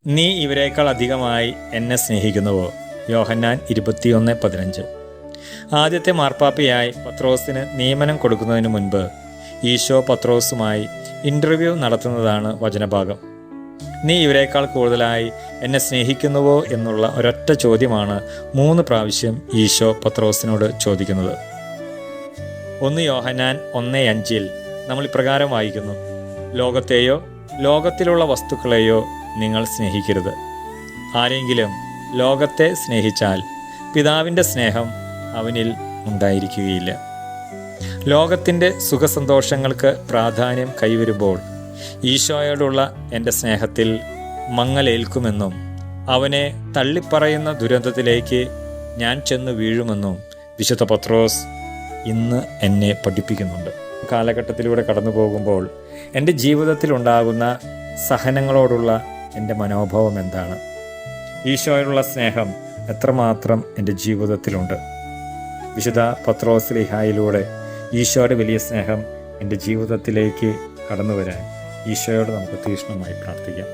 നീ ഇവരേക്കാൾ അധികമായി എന്നെ സ്നേഹിക്കുന്നുവോ? യോഹന്നാൻ 21:15. ആദ്യത്തെ മാർപ്പാപ്പയായി പത്രോസിന് നിയമനം കൊടുക്കുന്നതിന് മുൻപ് ഈശോ പത്രോസുമായി ഇൻ്റർവ്യൂ നടത്തുന്നതാണ് വചനഭാഗം. നീ ഇവരേക്കാൾ കൂടുതലായി എന്നെ സ്നേഹിക്കുന്നുവോ എന്നുള്ള ഒരൊറ്റ ചോദ്യമാണ് 3 പ്രാവശ്യം ഈശോ പത്രോസിനോട് ചോദിക്കുന്നത്. 1 യോഹന്നാൻ 1:5 നമ്മൾ ഇപ്രകാരം വായിക്കുന്നു: ലോകത്തെയോ ലോകത്തിലുള്ള വസ്തുക്കളെയോ നിങ്ങൾ സ്നേഹിക്കരുത്. ആരെങ്കിലും ലോകത്തെ സ്നേഹിച്ചാൽ പിതാവിൻ്റെ സ്നേഹം അവനിൽ ഉണ്ടായിരിക്കുകയില്ല. ലോകത്തിൻ്റെ സുഖസന്തോഷങ്ങൾക്ക് പ്രാധാന്യം കൈവരുമ്പോൾ ഈശോയോടുള്ള എൻ്റെ സ്നേഹത്തിൽ മങ്ങലേൽക്കുമെന്നും അവനെ തള്ളിപ്പറയുന്ന ദുരന്തത്തിലേക്ക് ഞാൻ ചെന്ന് വീഴുമെന്നും വിശുദ്ധ പത്രോസ് ഇന്ന് എന്നെ പഠിപ്പിക്കുന്നുണ്ട്. കാലഘട്ടത്തിലൂടെ കടന്നു പോകുമ്പോൾ എൻ്റെ ജീവിതത്തിലുണ്ടാകുന്ന സഹനങ്ങളോടുള്ള എൻ്റെ മനോഭാവം എന്താണ്? ഈശോയോടുള്ള സ്നേഹം എത്രമാത്രം എൻ്റെ ജീവിതത്തിലുണ്ട്? വിശുദ്ധ പത്രോസ് ശ്ലീഹായിലൂടെ ഈശോയുടെ വലിയ സ്നേഹം എൻ്റെ ജീവിതത്തിലേക്ക് കടന്നു വരാൻ ഈശോയോട് നമുക്ക് തീക്ഷ്ണമായി പ്രാർത്ഥിക്കാം.